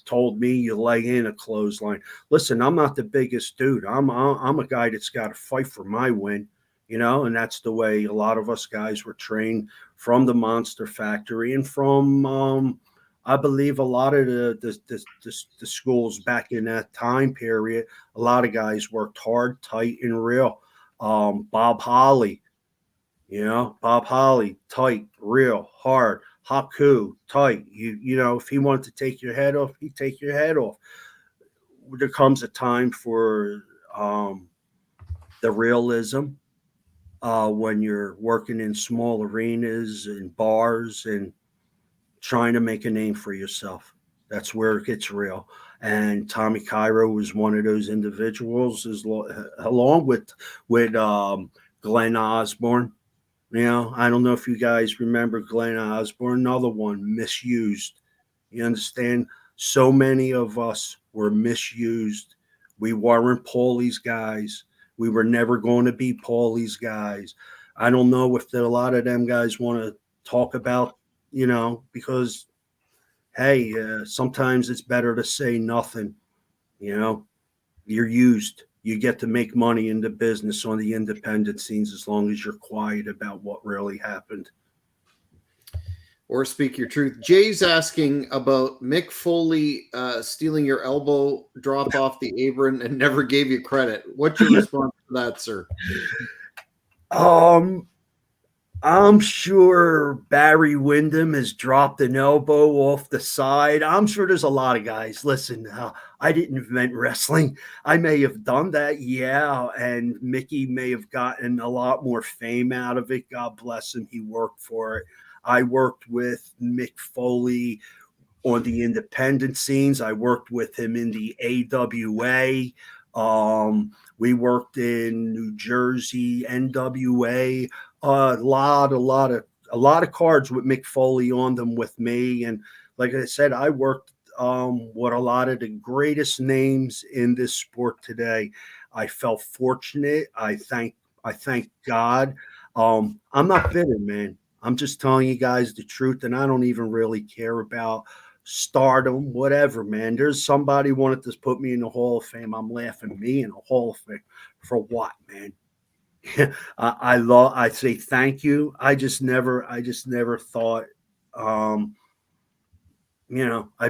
told me you lay in a clothesline. Listen, I'm not the biggest dude. I'm a guy that's got to fight for my win, and that's the way a lot of us guys were trained from the Monster Factory and from I believe a lot of the schools back in that time period. A lot of guys worked hard, tight, and real. Bob Holly, Bob Holly, tight, real, hard. Haku, tight. If he wanted to take your head off, he'd take your head off. There comes a time for the realism when you're working in small arenas and bars and trying to make a name for yourself. That's where it gets real. And Tommy Cairo was one of those individuals, along with Glenn Osborne. I don't know if you guys remember Glenn Osborne, another one misused. You understand? So many of us were misused. We weren't Paulie's guys. We were never going to be Paulie's guys. I don't know if a lot of them guys want to talk about, because, hey, sometimes it's better to say nothing. You're used. You get to make money in the business on the independent scenes as long as you're quiet about what really happened. Or speak your truth. Jay's asking about Mick Foley stealing your elbow drop off the apron and never gave you credit. What's your response to that, sir? I'm sure Barry Windham has dropped an elbow off the side. I'm sure there's a lot of guys. Listen, I didn't invent wrestling. I may have done that, yeah, and Mickey may have gotten a lot more fame out of it. God bless him. He worked for it. I worked with Mick Foley on the independent scenes. I worked with him in the AWA. We worked in New Jersey, NWA. A lot of cards with Mick Foley on them with me. And like I said, I worked with a lot of the greatest names in this sport today. I felt fortunate. I thank God. I'm not bitter, man. I'm just telling you guys the truth, and I don't even really care about stardom, whatever, man. There's somebody wanted to put me in the Hall of Fame. I'm laughing. Me in the Hall of Fame for what, man? I say thank you. I just never thought I'd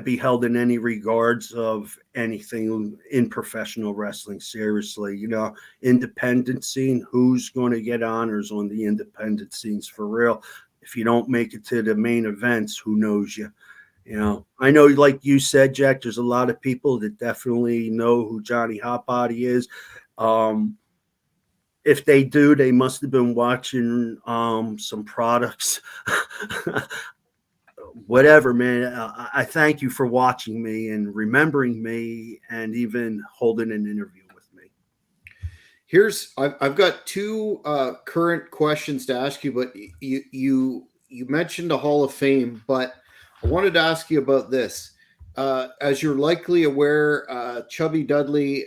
be held in any regards of anything in professional wrestling. Seriously, independent scene, who's going to get honors on the independent scenes for real? If you don't make it to the main events, who knows you? I know, like you said, Jack, there's a lot of people that definitely know who Johnny Hotbody is. If they do, they must have been watching some products. Whatever, man. I thank you for watching me and remembering me and even holding an interview with me. I've got two current questions to ask you, but you mentioned the Hall of Fame, but I wanted to ask you about this. As you're likely aware, Chubby Dudley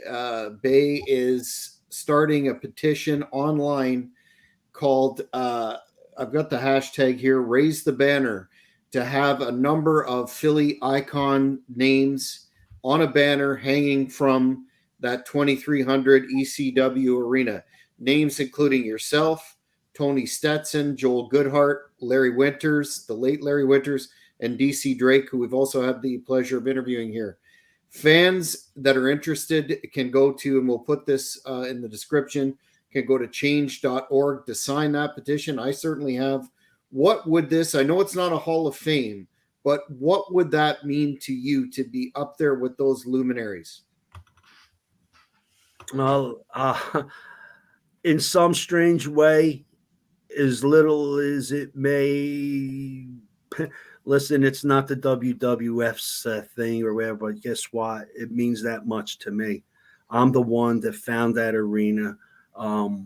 Bay is starting a petition online called, I've got the hashtag here, Raise the Banner, to have a number of Philly icon names on a banner hanging from that 2300 ECW arena. Names including yourself, Tony Stetson, Joel Goodhart, Larry Winters, the late Larry Winters, and DC Drake, who we've also had the pleasure of interviewing here. Fans that are interested can go to, and we'll put this in the description, can go to change.org to sign that petition. I certainly have. What would this, I know it's not a Hall of Fame, but what would that mean to you to be up there with those luminaries? Well, in some strange way, as little as it may, listen, it's not the WWF's thing or whatever, but guess what? It means that much to me. I'm the one that found that arena. Pow.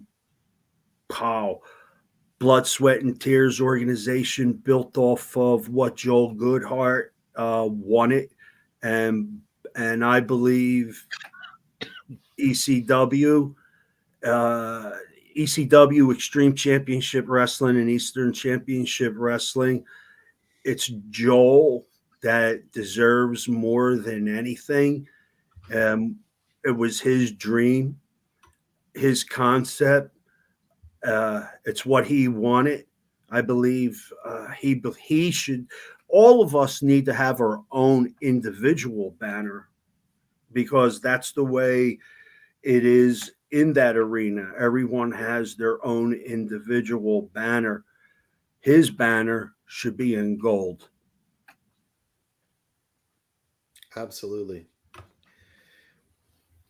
Blood, Sweat, and Tears organization built off of what Joel Goodhart wanted. And I believe ECW, ECW Extreme Championship Wrestling and Eastern Championship Wrestling, it's Joel that deserves more than anything. It was his dream, his concept. It's what he wanted. I believe he should. All of us need to have our own individual banner because that's the way it is in that arena. Everyone has their own individual banner. His banner should be in gold. Absolutely.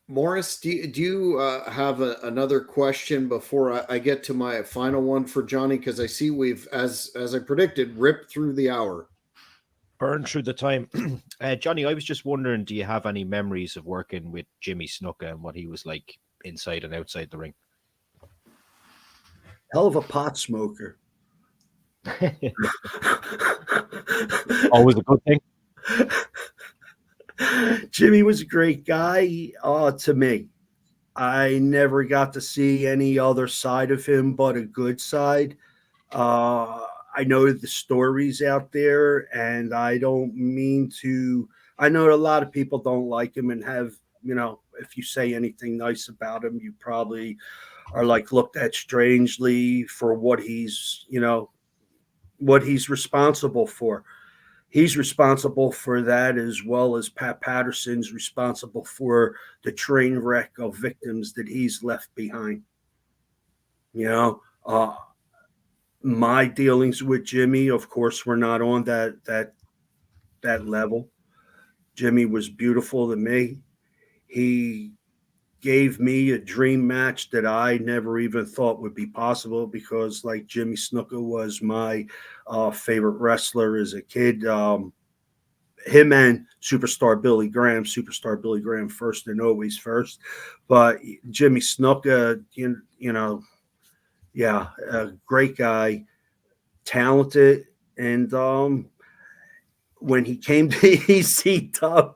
Morris, do you have another question before I get to my final one for Johnny? Because I see we've, as I predicted, ripped through the hour. Burn through the time. Johnny, I was just wondering, do you have any memories of working with Jimmy Snuka and what he was like inside and outside the ring? Hell of a pot smoker. Always a good thing. Jimmy was a great guy to me. I never got to see any other side of him but a good side. I know the stories out there, and I don't mean to. I know a lot of people don't like him and have, if you say anything nice about him, you probably are like looked at strangely for what he's, what he's responsible for. He's responsible for that as well as Pat Patterson's responsible for the train wreck of victims that he's left behind. My dealings with Jimmy, of course, were not on that level. Jimmy was beautiful to me. He gave me a dream match that I never even thought would be possible because, like, Jimmy Snuka was my favorite wrestler as a kid. Him and Superstar Billy Graham first and always first. But Jimmy Snuka, a great guy, talented, and when he came to ECW,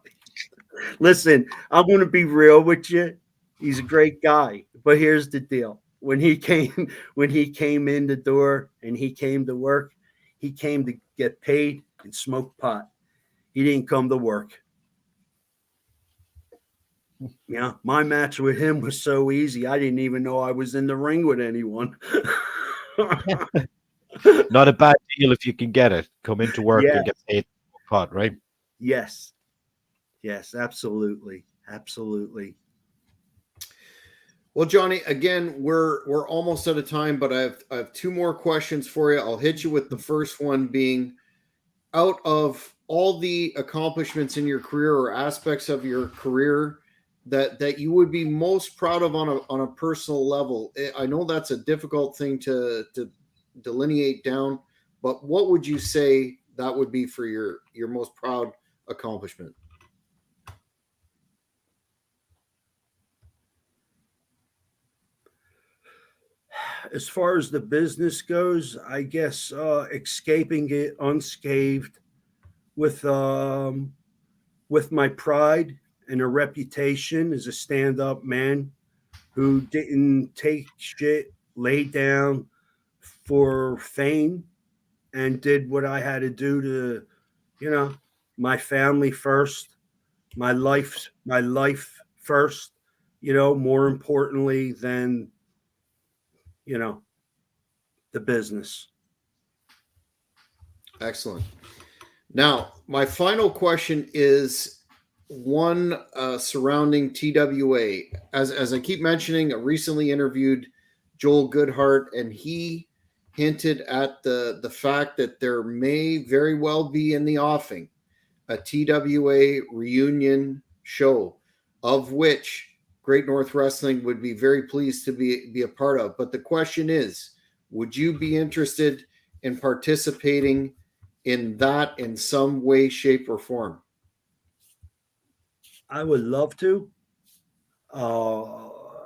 listen, I'm going to be real with you. He's a great guy, but here's the deal: when he came in the door and he came to work, he came to get paid and smoke pot. He didn't come to work. Yeah, my match with him was so easy. I didn't even know I was in the ring with anyone. Not a bad deal if you can get it. Come into work and get paid pot, right? Yes, absolutely. Well, Johnny, again, we're almost out of time, but I have two more questions for you. I'll hit you with the first one being, out of all the accomplishments in your career or aspects of your career that you would be most proud of on a personal level. I know that's a difficult thing to delineate down, but what would you say that would be for your most proud accomplishment? As far as the business goes, I guess escaping it unscathed with my pride and a reputation as a stand-up man who didn't take shit, laid down for fame, and did what I had to do to, my family first, my life first, more importantly than, the business. Excellent. Now, my final question is, one surrounding TWA. As I keep mentioning, I recently interviewed Joel Goodhart, and he hinted at the fact that there may very well be in the offing a TWA reunion show, of which Great North Wrestling would be very pleased to be a part of. But the question is, would you be interested in participating in that in some way, shape, or form? I would love to.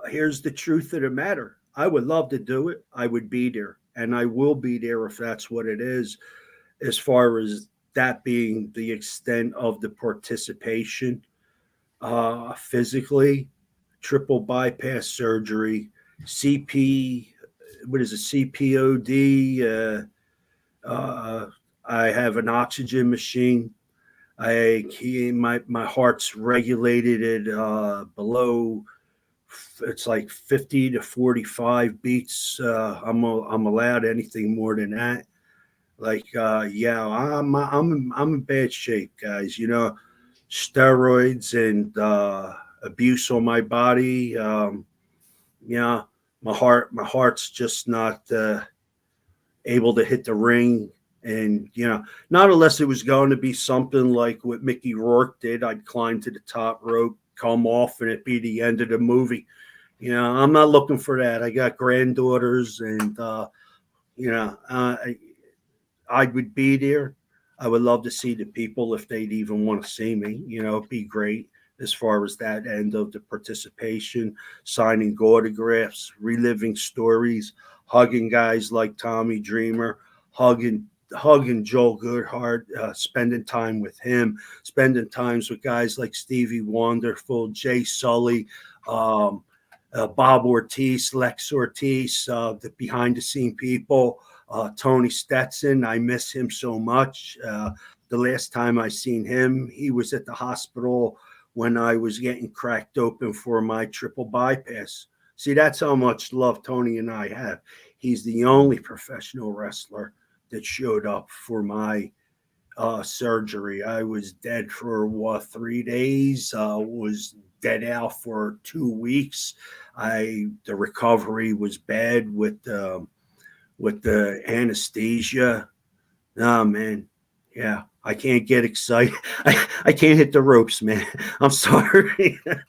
Here's the truth of the matter. I would love to do it. I would be there, and I will be there if that's what it is. As far as that being the extent of the participation, physically, triple bypass surgery, CP, what is it, CPOD? I have an oxygen machine. My heart's regulated at below. It's like 50 to 45 beats. I'm allowed anything more than that. Like yeah, I'm in bad shape, guys. You know, steroids and abuse on my body. Yeah, my heart's just not able to hit the ring. And not unless it was going to be something like what Mickey Rourke did. I'd climb to the top rope, come off, and it'd be the end of the movie. I'm not looking for that. I got granddaughters, and I would be there. I would love to see the people if they'd even want to see me. It'd be great as far as that end of the participation, signing autographs, reliving stories, hugging guys like Tommy Dreamer, hugging Joel Goodhart, spending time with him, spending times with guys like Stevie Wonderful, Jay Sully, Bob Ortiz, Lex Ortiz, the behind the scene people. Tony Stetson, I miss him so much. The last time I seen him, he was at the hospital when I was getting cracked open for my triple bypass. See, that's how much love Tony and I have. He's the only professional wrestler that showed up for my surgery. I was dead for 3 days. Was dead out for 2 weeks. The recovery was bad with the anesthesia. Oh man, yeah, I can't get excited. I can't hit the ropes, man. I'm sorry. Well,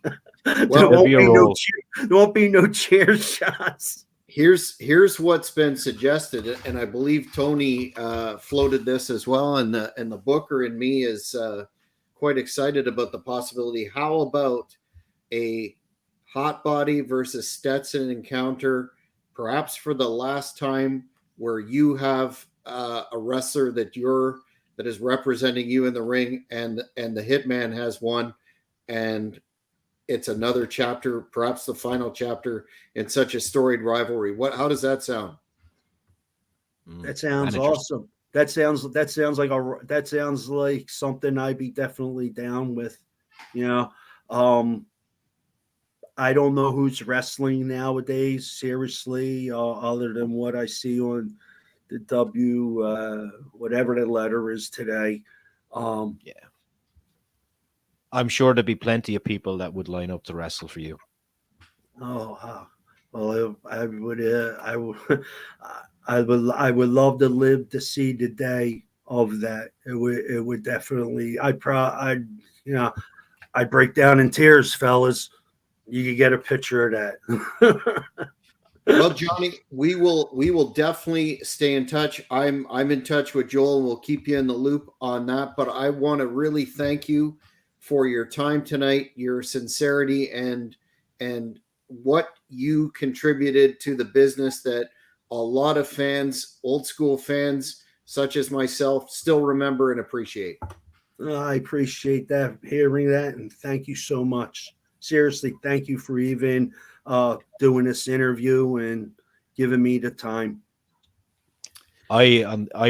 there won't be no chair shots. Here's what's been suggested, and I believe Tony floated this as well, and the Booker and me is quite excited about the possibility. How about a Hotbody versus Stetson encounter, perhaps for the last time, where you have a wrestler that is representing you in the ring, and the Hitman has one, and it's another chapter, perhaps the final chapter in such a storied rivalry. How does that sound? That sounds awesome. That sounds like something I'd be definitely down with. I don't know who's wrestling nowadays, seriously, other than what I see on the whatever the letter is today. Yeah. I'm sure there'd be plenty of people that would line up to wrestle for you. Oh, well, I would love to live to see the day of that. It would definitely. I'd break down in tears, fellas. You could get a picture of that. Well, Johnny, we will definitely stay in touch. I'm in touch with Joel, and we'll keep you in the loop on that. But I want to really thank you for your time tonight, your sincerity, and what you contributed to the business that a lot of fans, old school fans such as myself, still remember and appreciate. I appreciate that, hearing that, and thank you so much. Seriously, thank you for even doing this interview and giving me the time. I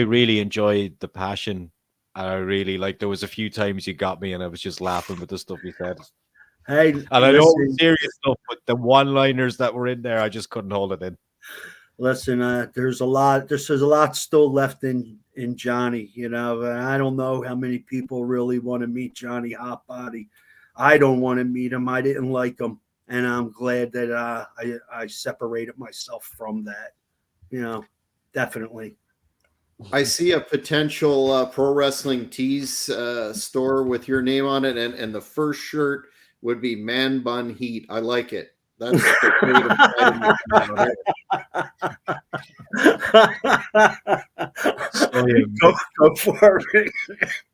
really enjoyed the passion. I really there was a few times you got me and I was just laughing with the stuff you said. Hey, and I know it was serious stuff, but the one-liners that were in there, I just couldn't hold it in. Listen, there's a lot still left in Johnny, and I don't know how many people really want to meet Johnny Hotbody. I don't want to meet him. I didn't like him, and I'm glad that I separated myself from that. Definitely. I see a potential pro wrestling tees store with your name on it, and the first shirt would be Man Bun Heat. I like it. That's the creative side go for it.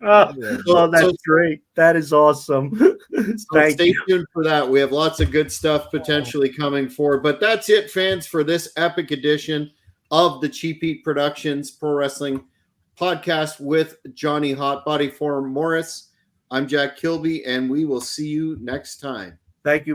That's great. That is awesome. So stay tuned for that. We have lots of good stuff potentially coming forward. But that's it, fans, for this epic edition of the Cheap Heat Productions Pro Wrestling Podcast with Johnny Hotbody for Morris. I'm Jack Kilby, and we will see you next time. Thank you.